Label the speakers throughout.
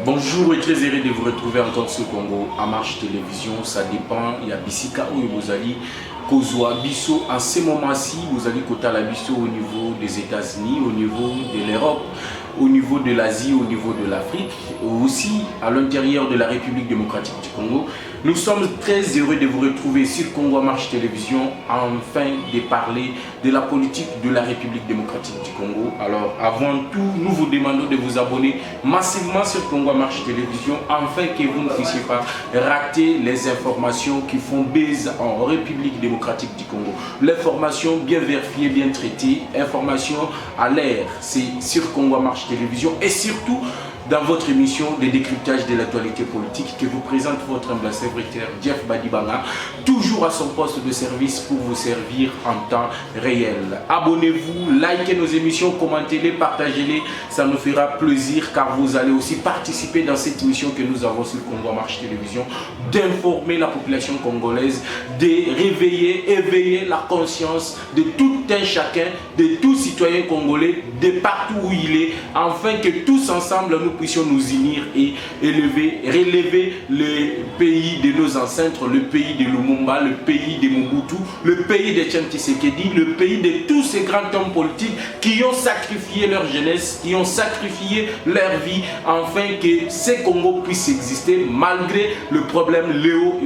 Speaker 1: Bonjour et très heureux de vous retrouver encore sur Congo à Marche Télévision. Ça dépend, il y a Bissika ou vous allez Kozwa Bisso. En ce moment-ci, vous allez côté la Bisso au niveau des États-Unis, au niveau de l'Europe, au niveau de l'Asie, au niveau de l'Afrique, aussi à l'intérieur de la République démocratique du Congo. Nous sommes très heureux de vous retrouver sur Congo Marche Télévision afin de parler de la politique de la République démocratique du Congo. Alors avant tout, nous vous demandons de vous abonner massivement sur Congo Marche Télévision afin que vous ne puissiez pas rater les informations qui font buzz en République démocratique du Congo. L'information bien vérifiée, bien traitée, information à l'air, c'est sur Congo Marche Télévision et surtout dans votre émission de décryptage de l'actualité politique que vous présente votre humble serviteur Jeff Badibanga, toujours à son poste de service pour vous servir en temps réel. Abonnez-vous, likez nos émissions, commentez-les, partagez-les, ça nous fera plaisir car vous allez aussi participer dans cette émission que nous avons sur Congo Marche Télévision, d'informer la population congolaise, de réveiller, éveiller la conscience de tout un chacun, de tout citoyen congolais, de partout où il est, afin que tous ensemble nous puissions nous unir et relever le pays de nos ancêtres, le pays de Lumumba, le pays de Mobutu, le pays de Etienne Tshisekedi, le pays de tous ces grands hommes politiques qui ont sacrifié leur jeunesse, qui ont sacrifié leur vie, afin que ces Congo puissent exister malgré le problème les hauts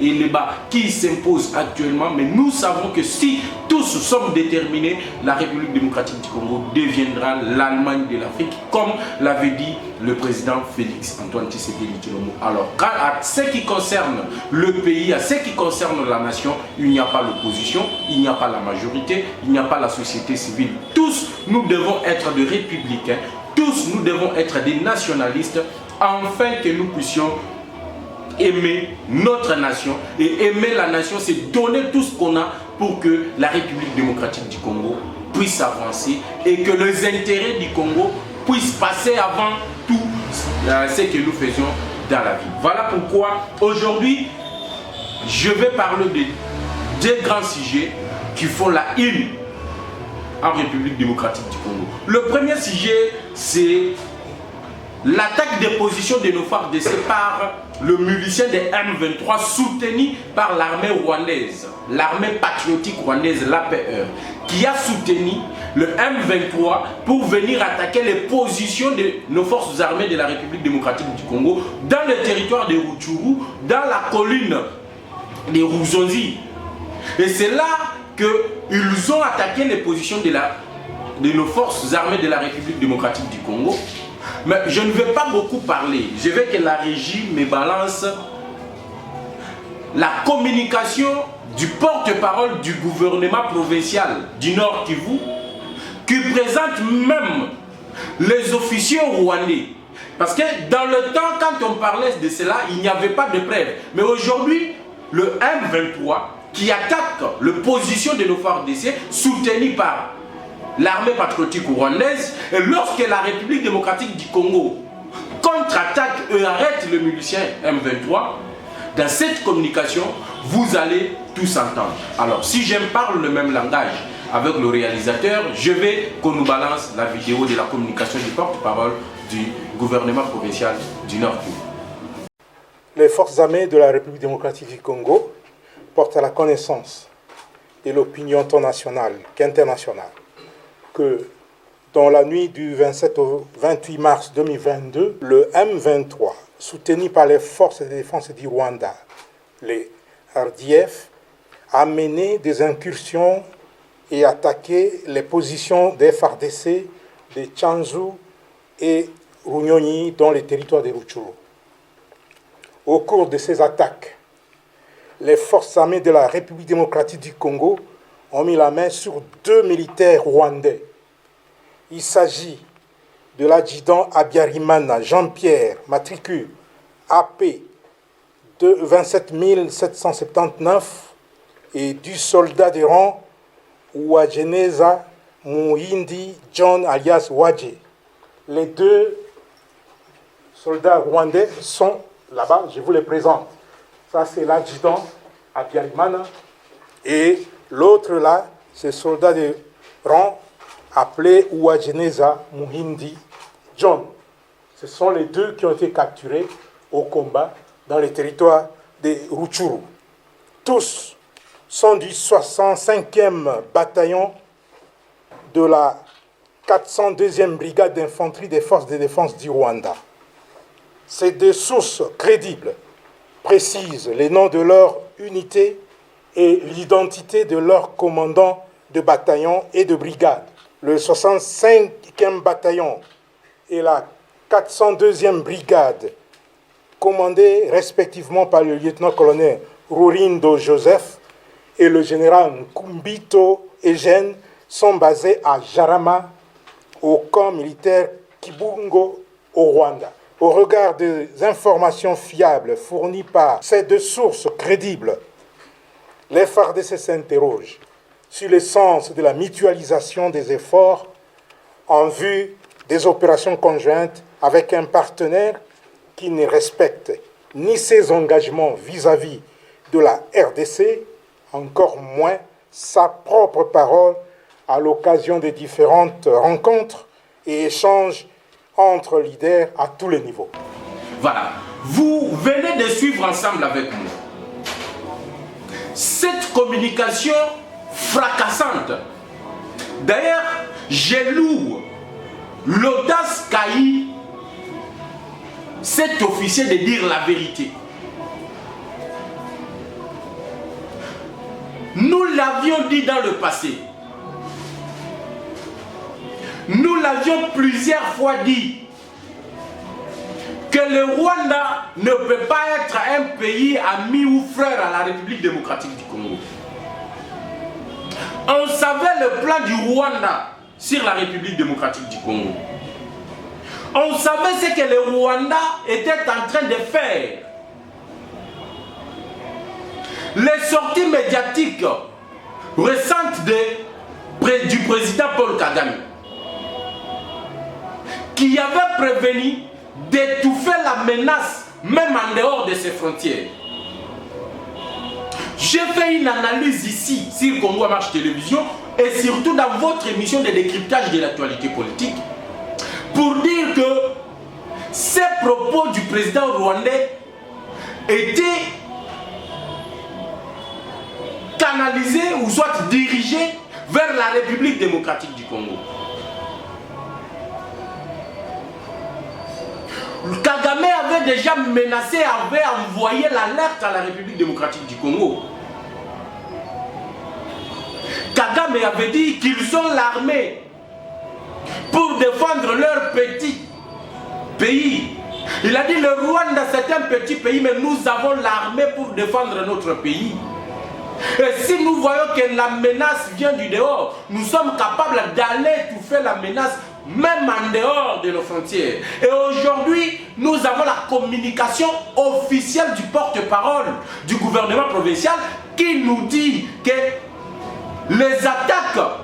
Speaker 1: et les bas qui s'imposent actuellement. Mais nous savons que si tous sommes déterminés, la République démocratique du Congo deviendra l'Allemagne de l'Afrique, comme l'avait dit le président Félix Antoine Tshisekedi Tshilombo. Alors, à ce qui concerne le pays, à ce qui concerne la nation, il n'y a pas l'opposition, il n'y a pas la majorité, il n'y a pas la société civile. Tous, nous devons être des républicains, tous, nous devons être des nationalistes, afin que nous puissions aimer notre nation. Et aimer la nation, c'est donner tout ce qu'on a pour que la République démocratique du Congo puisse avancer et que les intérêts du Congo puissent passer avant tout ce que nous faisons dans la vie. Voilà pourquoi aujourd'hui, je vais parler de deux grands sujets qui font la une en République démocratique du Congo. Le premier sujet, c'est l'attaque des positions de nos FARDC par le milicien des M23 soutenu par l'armée rwandaise, l'armée patriotique rwandaise, l'APR, qui a soutenu le M23 pour venir attaquer les positions de nos forces armées de la République démocratique du Congo dans le territoire de Rutshuru, dans la colline de Ruzonzi. Et c'est là qu'ils ont attaqué les positions de nos forces armées de la République démocratique du Congo. Mais je ne vais pas beaucoup parler. Je veux que la régie me balance la communication du porte-parole du gouvernement provincial du Nord Kivu, qui présente même les officiers rwandais. Parce que dans le temps, quand on parlait de cela, il n'y avait pas de preuves. Mais aujourd'hui, le M23 qui attaque la position de nos FARDC, soutenu par l'armée patriotique rwandaise, et lorsque la République démocratique du Congo contre-attaque et arrête le milicien M23, dans cette communication, vous allez tous entendre. Alors, si je parle le même langage avec le réalisateur, je vais qu'on nous balance la vidéo de la communication du porte-parole du gouvernement provincial du Nord Kivu.
Speaker 2: Les forces armées de la République démocratique du Congo portent à la connaissance de l'opinion tant nationale qu'internationale que dans la nuit du 27 au 28 mars 2022, le M23, soutenu par les forces de défense du Rwanda, les RDF, a mené des incursions et attaqué les positions des FARDC de Tchanzu et Runyonyi dans les territoires de Rutshuru. Au cours de ces attaques, les forces armées de la République démocratique du Congo ont mis la main sur 2 militaires rwandais. Il s'agit de l'adjudant Habyarimana Jean-Pierre, matricule AP de 27 779, et du soldat de rang Uwajeneza Muhindi John alias Wadje. Les 2 soldats rwandais sont là-bas, je vous les présente. Ça, c'est l'adjudant Habyarimana. Et l'autre là, c'est soldat de rang appelé Uwajeneza Muhindi John. Ce sont les deux qui ont été capturés au combat dans les territoires des Rutshuru. Tous sont du 65e bataillon de la 402e brigade d'infanterie des forces de défense du Rwanda. Ces deux sources crédibles précisent les noms de leur unité et l'identité de leurs commandants de bataillon et de brigade. Le 65e bataillon et la 402e brigade, commandée respectivement par le lieutenant-colonel Rurindo Joseph et le général Nkumbito Eugène, sont basés à Jarama, au camp militaire Kibungo, au Rwanda. Au regard des informations fiables fournies par ces deux sources crédibles, les FARDC s'interrogent sur le sens de la mutualisation des efforts en vue des opérations conjointes avec un partenaire qui ne respecte ni ses engagements vis-à-vis de la RDC, encore moins sa propre parole à l'occasion des différentes rencontres et échanges entre leaders à tous les niveaux.
Speaker 1: Voilà, vous venez de suivre ensemble avec moi cette communication fracassante. D'ailleurs, je loue l'audace qu'a eu cet officier de dire la vérité. Nous l'avions dit dans le passé. Nous l'avions plusieurs fois dit que le Rwanda ne peut pas être un pays ami ou frère à la République démocratique du Congo. On savait le plan du Rwanda sur la République démocratique du Congo. On savait ce que le Rwanda était en train de faire. Les sorties médiatiques récentes du président Paul Kagame, qui avait prévenu d'étouffer la menace même en dehors de ses frontières. J'ai fait une analyse ici sur Congo Marche Télévision et surtout dans votre émission de décryptage de l'actualité politique pour dire que ces propos du président rwandais étaient canalisés ou soit dirigés vers la République démocratique du Congo. Kagame avait déjà menacé, avait envoyé l'alerte à la République démocratique du Congo. Kagame avait dit qu'ils ont l'armée pour défendre leur petit pays. Il a dit le Rwanda c'est un petit pays, mais nous avons l'armée pour défendre notre pays. Et si nous voyons que la menace vient du dehors, nous sommes capables d'aller étouffer la menace même en dehors de nos frontières. Et aujourd'hui, nous avons la communication officielle du porte-parole du gouvernement provincial qui nous dit que les attaques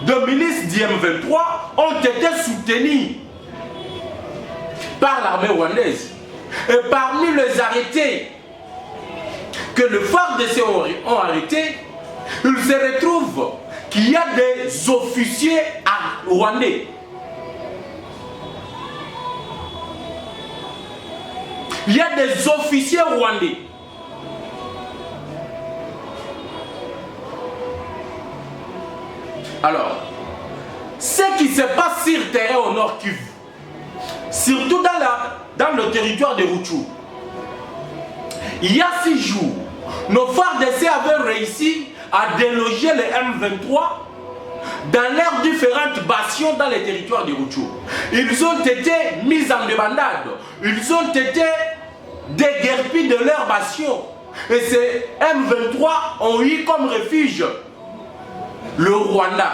Speaker 1: de milices du M23 ont été soutenues par l'armée rwandaise. Et parmi les arrêtés que le FARDC ont arrêtés, il se retrouve qu'il y a des officiers rwandais. Il y a des officiers rwandais. Alors, ce qui se passe sur terrain au Nord Kivu, surtout dans le territoire de Rutshuru, il y a 6 jours, nos FARDC avaient réussi à déloger les M23 dans leurs différentes bastions dans les territoires de Rutshuru. Ils ont été mis en débandade, ils ont été déguerpis de leurs bastions. Et ces M23 ont eu comme refuge le Rwanda.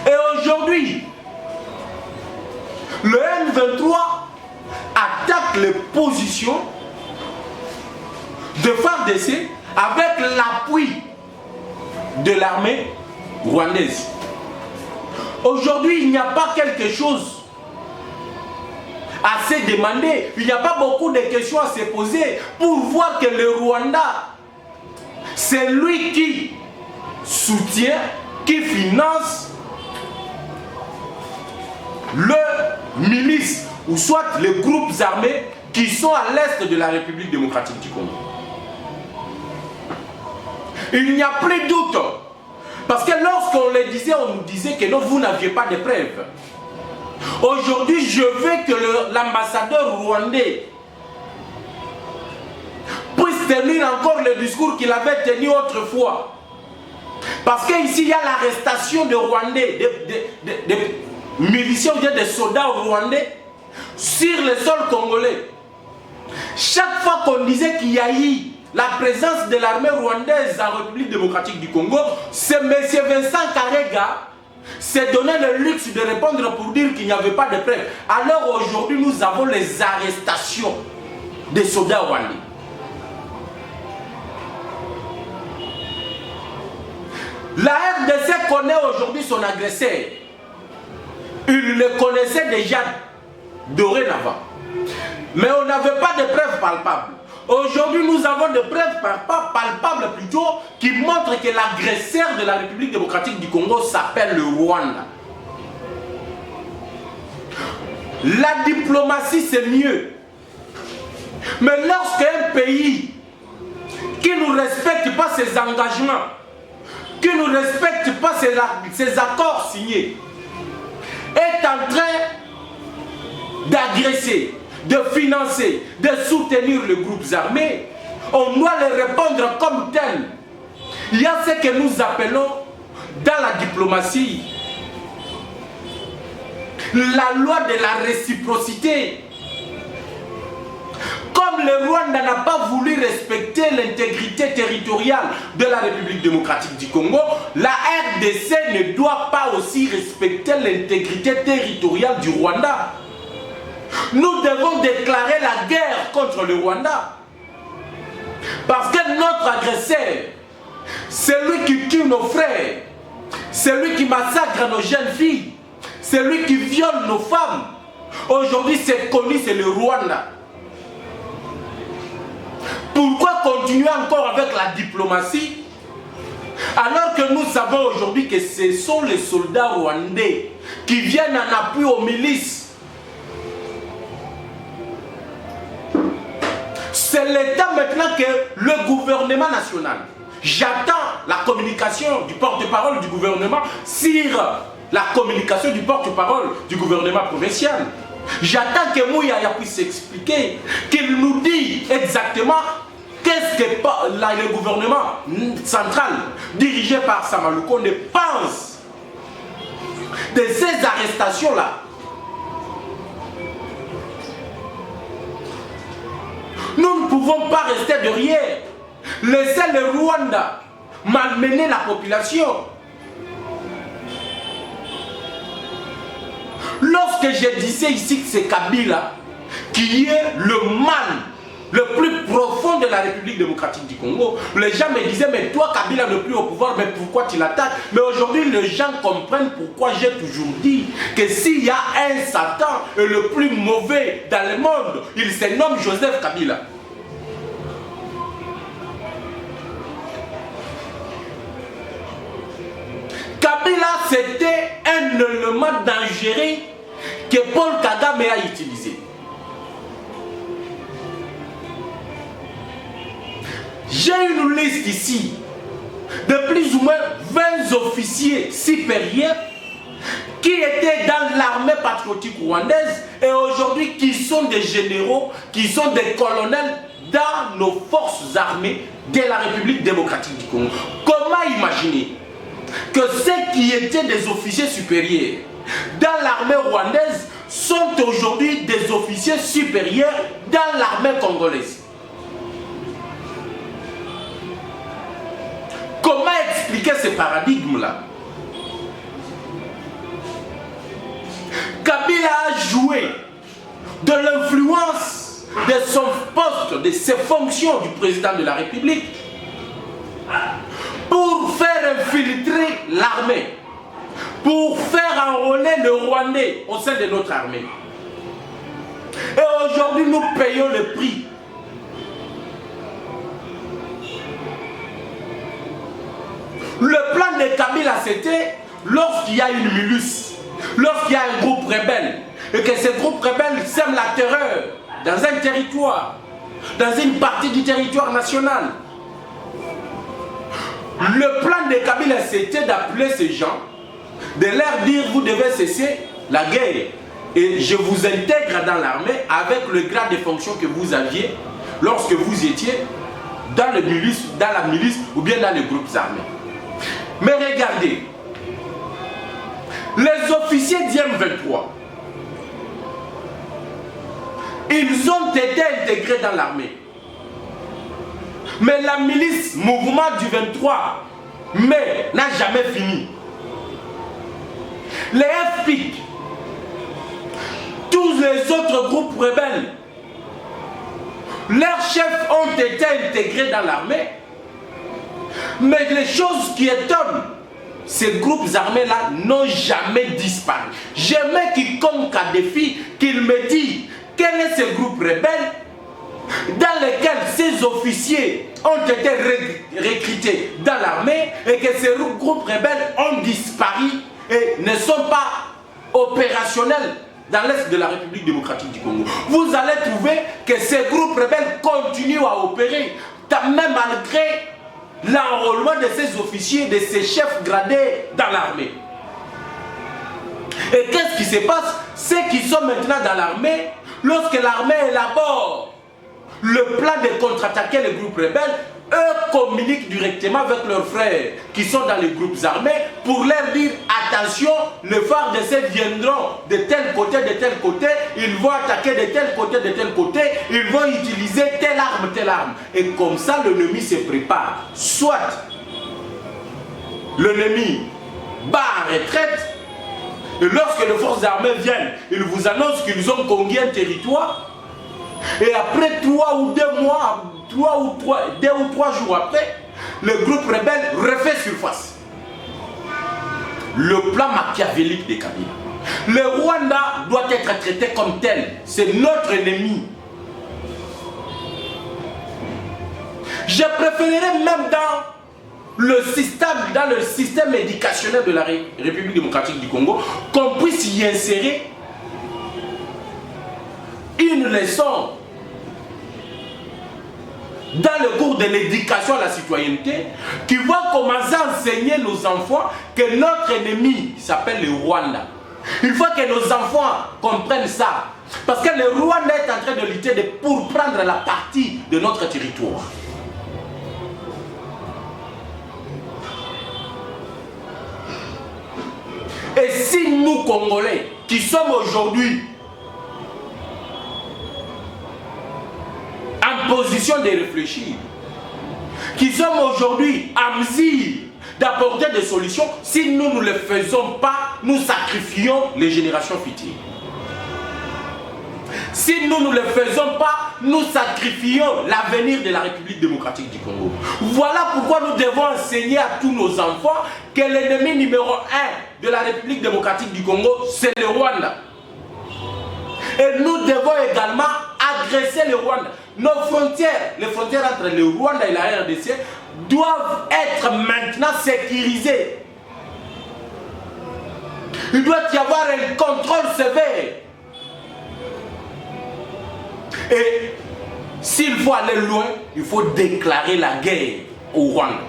Speaker 1: Et aujourd'hui, le M23 attaque les positions de FARDC avec l'appui de l'armée rwandaise. Aujourd'hui, il n'y a pas quelque chose à se demander, il n'y a pas beaucoup de questions à se poser pour voir que le Rwanda, c'est lui qui soutient, qui finance le milice ou soit les groupes armés qui sont à l'est de la République démocratique du Congo. Il n'y a plus de doute. Parce que lorsqu'on les disait, on nous disait que non, vous n'aviez pas de preuves. Aujourd'hui, je veux que l'ambassadeur rwandais puisse tenir encore le discours qu'il avait tenu autrefois. Parce qu'ici, il y a l'arrestation de Rwandais, des miliciens ou des soldats rwandais sur le sol congolais. Chaque fois qu'on disait qu'il y a eu la présence de l'armée rwandaise en République démocratique du Congo, c'est M. Vincent Karega s'est donné le luxe de répondre pour dire qu'il n'y avait pas de preuves. Alors aujourd'hui, nous avons les arrestations des soldats rwandais. La RDC connaît aujourd'hui son agresseur. Il le connaissait déjà dorénavant. Mais on n'avait pas de preuves palpables. Aujourd'hui, nous avons des preuves palpables plutôt qui montrent que l'agresseur de la République démocratique du Congo s'appelle le Rwanda. La diplomatie, c'est mieux. Mais lorsqu'un pays qui ne respecte pas ses engagements, qui ne respecte pas ses accords signés, est en train d'agresser, de financer, de soutenir les groupes armés, on doit les répondre comme tel. Il y a ce que nous appelons dans la diplomatie la loi de la réciprocité. Comme le Rwanda n'a pas voulu respecter l'intégrité territoriale de la République démocratique du Congo, la RDC ne doit pas aussi respecter l'intégrité territoriale du Rwanda. Nous devons déclarer la guerre contre le Rwanda. Parce que notre agresseur, c'est lui qui tue nos frères, c'est lui qui massacre nos jeunes filles, c'est lui qui viole nos femmes. Aujourd'hui, c'est connu, c'est le Rwanda. Pourquoi continuer encore avec la diplomatie alors que nous savons aujourd'hui que ce sont les soldats rwandais qui viennent en appui aux milices? C'est l'État maintenant que le gouvernement national. J'attends la communication du porte-parole du gouvernement sur la communication du porte-parole du gouvernement provincial. J'attends que Mouyaya puisse expliquer, qu'il nous dise exactement qu'est-ce que le gouvernement central dirigé par Sama Lukonde pense de ces arrestations-là. Nous ne pouvons pas rester derrière, laisser le Rwanda malmener la population. Lorsque je disais ici que c'est Kabila qui est le mal le plus profond de la République démocratique du Congo, les gens me disaient, mais toi Kabila n'est plus au pouvoir, mais pourquoi tu l'attaques? Mais aujourd'hui les gens comprennent pourquoi j'ai toujours dit que s'il y a un Satan le plus mauvais dans le monde, il se nomme Joseph Kabila. Kabila, c'était un élément dangereux que Paul Kagame a utilisé. J'ai une liste ici de plus ou moins 20 officiers supérieurs qui étaient dans l'armée patriotique rwandaise et aujourd'hui qui sont des généraux, qui sont des colonels dans nos forces armées de la République démocratique du Congo. Comment imaginer que ceux qui étaient des officiers supérieurs dans l'armée rwandaise sont aujourd'hui des officiers supérieurs dans l'armée congolaise? Comment expliquer ce paradigme-là? Kabila a joué de l'influence de son poste, de ses fonctions du président de la République pour faire infiltrer l'armée, pour faire enrôler le Rwandais au sein de notre armée. Et aujourd'hui, nous payons le prix. Le plan de Kabila, c'était lorsqu'il y a une milice lorsqu'il y a un groupe rebelle et que ce groupe rebelle sème la terreur dans un territoire, dans une partie du territoire national, le plan de Kabila c'était d'appeler ces gens, de leur dire vous devez cesser la guerre et je vous intègre dans l'armée avec le grade de fonction que vous aviez lorsque vous étiez dans la milice ou bien dans les groupes armés. Mais regardez, les officiers d'IM23, ils ont été intégrés dans l'armée. Mais la milice mouvement du 23 mai n'a jamais fini. Les FPIC, tous les autres groupes rebelles, leurs chefs ont été intégrés dans l'armée. Mais les choses qui étonnent, ces groupes armés-là n'ont jamais disparu. Jamais quiconque a défi qu'il me dit quel est ce groupe rebelle dans lequel ces officiers ont été recrutés dans l'armée et que ces groupes rebelles ont disparu et ne sont pas opérationnels dans l'Est de la République démocratique du Congo. Vous allez trouver que ces groupes rebelles continuent à opérer, même malgré l'enrôlement de ces officiers, de ces chefs gradés dans l'armée. Et qu'est-ce qui se passe? Ceux qui sont maintenant dans l'armée, lorsque l'armée élabore le plan de contre-attaquer les groupes rebelles, eux communiquent directement avec leurs frères qui sont dans les groupes armés pour leur dire attention, les FARDC viendront de tel côté, ils vont attaquer de tel côté, ils vont utiliser telle arme. Et comme ça, l'ennemi se prépare. Soit l'ennemi bat en retraite, et lorsque les forces armées viennent, ils vous annoncent qu'ils ont conquis un territoire. Et après 2 ou 3 jours après, le groupe rebelle refait surface. Le plan machiavélique de Kabila. Le Rwanda doit être traité comme tel. C'est notre ennemi. Je préférerais même dans le système éducationnel de la République démocratique du Congo qu'on puisse y insérer une leçon dans le cours de l'éducation à la citoyenneté qui va commencer à enseigner nos enfants que notre ennemi s'appelle le Rwanda. Il faut que nos enfants comprennent ça. Parce que le Rwanda est en train de lutter pour prendre la partie de notre territoire. Et si nous, Congolais, qui sommes aujourd'hui en position de réfléchir, qui sommes aujourd'hui en mesure d'apporter des solutions, si nous ne le faisons pas, nous sacrifions les générations futures. Si nous ne le faisons pas, nous sacrifions l'avenir de la République démocratique du Congo. Voilà pourquoi nous devons enseigner à tous nos enfants que l'ennemi numéro 1 de la République démocratique du Congo, c'est le Rwanda. Et nous devons également agresser le Rwanda. Nos frontières, les frontières entre le Rwanda et la RDC, doivent être maintenant sécurisées. Il doit y avoir un contrôle sévère. Et s'il faut aller loin, il faut déclarer la guerre au Rwanda.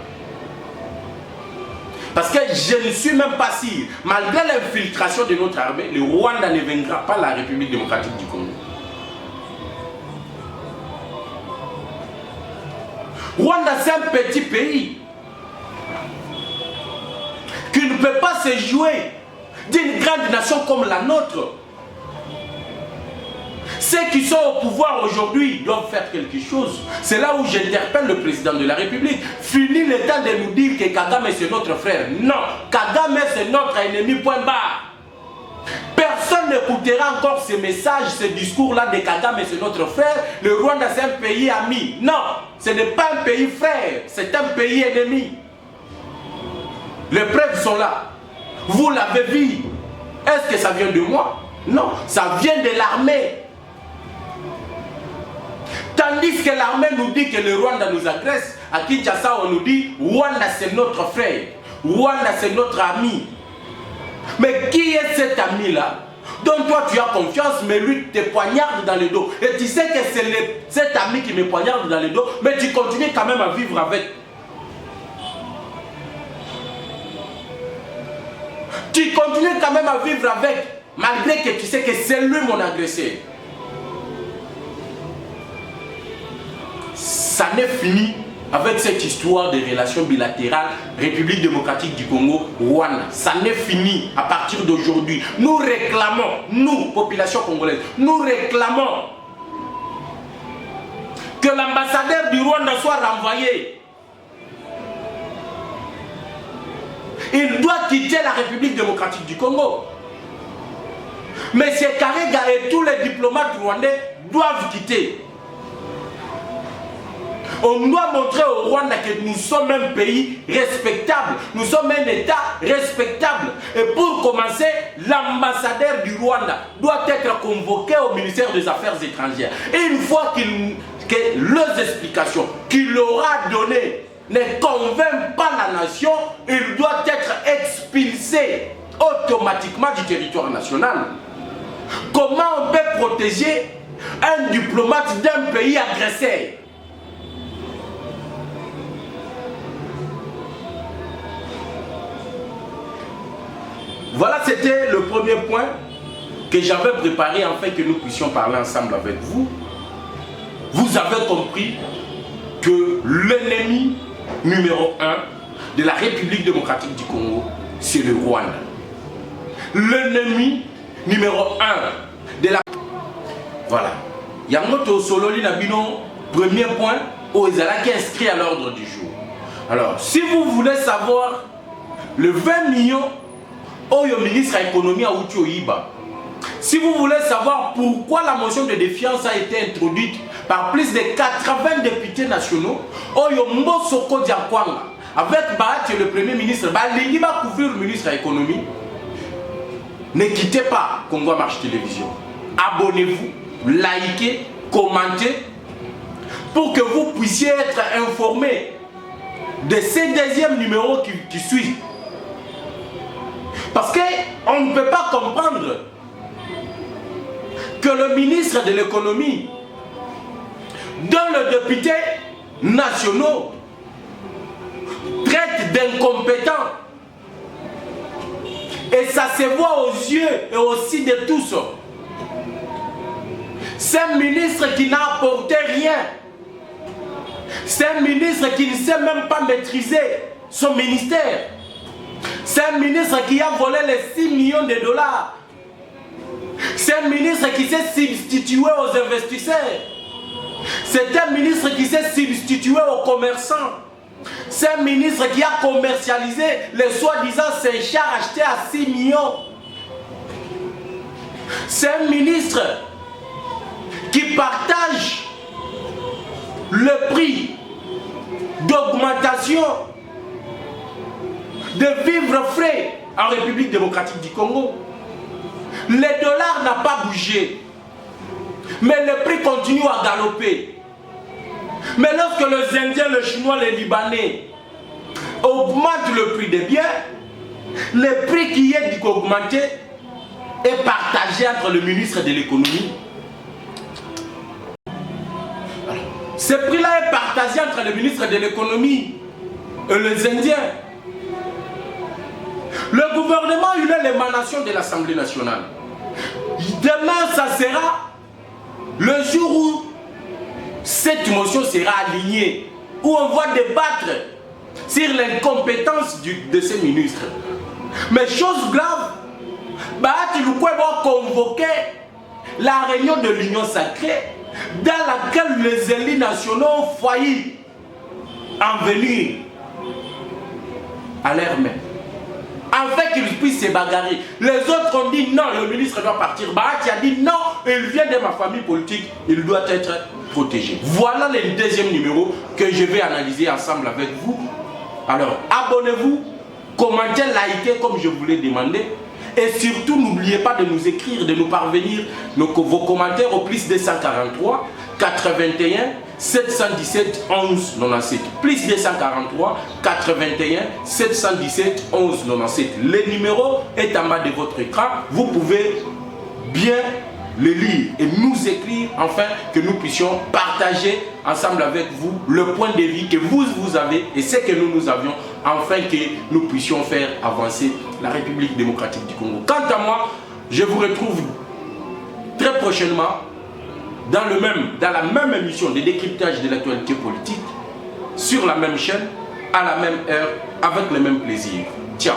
Speaker 1: Parce que je ne suis même pas sûr, malgré l'infiltration de notre armée, le Rwanda ne vaincra pas la République démocratique du Congo. Rwanda, c'est un petit pays qui ne peut pas se jouer d'une grande nation comme la nôtre. Ceux qui sont au pouvoir aujourd'hui doivent faire quelque chose. C'est là où j'interpelle le président de la République. Fini le temps de nous dire que Kagame c'est notre frère. Non, Kagame c'est notre ennemi, point barre. Personne n'écoutera encore ces messages, ce discours-là de Kagame c'est notre frère. Le Rwanda c'est un pays ami. Non, ce n'est pas un pays frère, c'est un pays ennemi. Les preuves sont là. Vous l'avez vu. Est-ce que ça vient de moi? Non, ça vient de l'armée. Tandis que l'armée nous dit que le Rwanda nous agresse, à Kinshasa on nous dit Rwanda c'est notre frère, Rwanda c'est notre ami. Mais qui est cet ami-là dont toi tu as confiance, mais lui te poignarde dans le dos? Et tu sais que c'est cet ami qui me poignarde dans le dos, mais tu continues quand même à vivre avec. Tu continues quand même à vivre avec, malgré que tu sais que c'est lui mon agresseur. Ça n'est fini avec cette histoire de relations bilatérales République démocratique du Congo, Rwanda. Ça n'est fini à partir d'aujourd'hui. Nous réclamons, nous, population congolaise, nous réclamons que l'ambassadeur du Rwanda soit renvoyé. Il doit quitter la République démocratique du Congo. Mais M. Karega et tous les diplomates rwandais doivent quitter. On doit montrer au Rwanda que nous sommes un pays respectable. Nous sommes un État respectable. Et pour commencer, l'ambassadeur du Rwanda doit être convoqué au ministère des Affaires étrangères. Et une fois que les explications qu'il aura données ne convainc pas la nation, il doit être expulsé automatiquement du territoire national. Comment on peut protéger un diplomate d'un pays agressé? Voilà, c'était le premier point que j'avais préparé afin que nous puissions parler ensemble avec vous. Vous avez compris que l'ennemi numéro 1 de la République démocratique du Congo, c'est le Rwanda. L'ennemi numéro 1 de la... Voilà. Yangoto Sololi Nabino, premier point, Oezala qui est inscrit à l'ordre du jour. Alors, si vous voulez savoir le 20 millions au ministre de l'économie à Outi Oyiba, si vous voulez savoir pourquoi la motion de défiance a été introduite par plus de 80 députés nationaux, Oyombo Soko Diakwanga, avec Bahati le premier ministre, Balingi va couvrir le ministre de l'économie, ne quittez pas Congo Marche Télévision. Abonnez-vous, likez, commentez, pour que vous puissiez être informés de ces deuxièmes numéros qui suivent. Parce qu'on ne peut pas comprendre que le ministre de l'économie, dont le député nationaux traite d'incompétents, et ça se voit aux yeux et aussi de tous. C'est un ministre qui n'a apporté rien. C'est un ministre qui ne sait même pas maîtriser son ministère. C'est un ministre qui a volé les 6 millions de dollars. C'est un ministre qui s'est substitué aux investisseurs. C'est un ministre qui s'est substitué aux commerçants. C'est un ministre qui a commercialisé les soi-disant Saint-Char achetés à 6 millions. C'est un ministre qui partage le prix d'augmentation de vivres frais en République démocratique du Congo. Le dollar n'a pas bougé, mais le prix continue à galoper. Mais lorsque les Indiens, les Chinois, les Libanais augmentent le prix des biens, le prix qui est augmenté est partagé entre le ministre de l'économie. Ce prix-là est partagé entre le ministre de l'économie et les Indiens. Le gouvernement, il est l'émanation de l'Assemblée nationale. Demain, ça sera le jour où cette motion sera alignée, où on va débattre sur l'incompétence de ces ministres. Mais chose grave, Bahati Lukwebo va convoquer la réunion de l'Union sacrée dans laquelle les élus nationaux ont failli en venir à leur main, afin qu'ils puissent se bagarrer. Les autres ont dit non, le ministre doit partir. Bahati a dit non, il vient de ma famille politique, il doit être protégé. Voilà le deuxième numéro que je vais analyser ensemble avec vous. Alors, abonnez-vous, commentez, likez comme je vous l'ai demandé. Et surtout, n'oubliez pas de nous écrire, de nous parvenir vos commentaires au plus 243 81 717 11 97. Plus 243 81 717 11 97. Le numéro est en bas de votre écran. Vous pouvez bien le lire et nous écrire afin que nous puissions partager ensemble avec vous le point de vue que vous avez et ce que nous avions, afin que nous puissions faire avancer la République démocratique du Congo. Quant à moi, je vous retrouve très prochainement dans la même émission de décryptage de l'actualité politique, sur la même chaîne, à la même heure, avec le même plaisir. Ciao.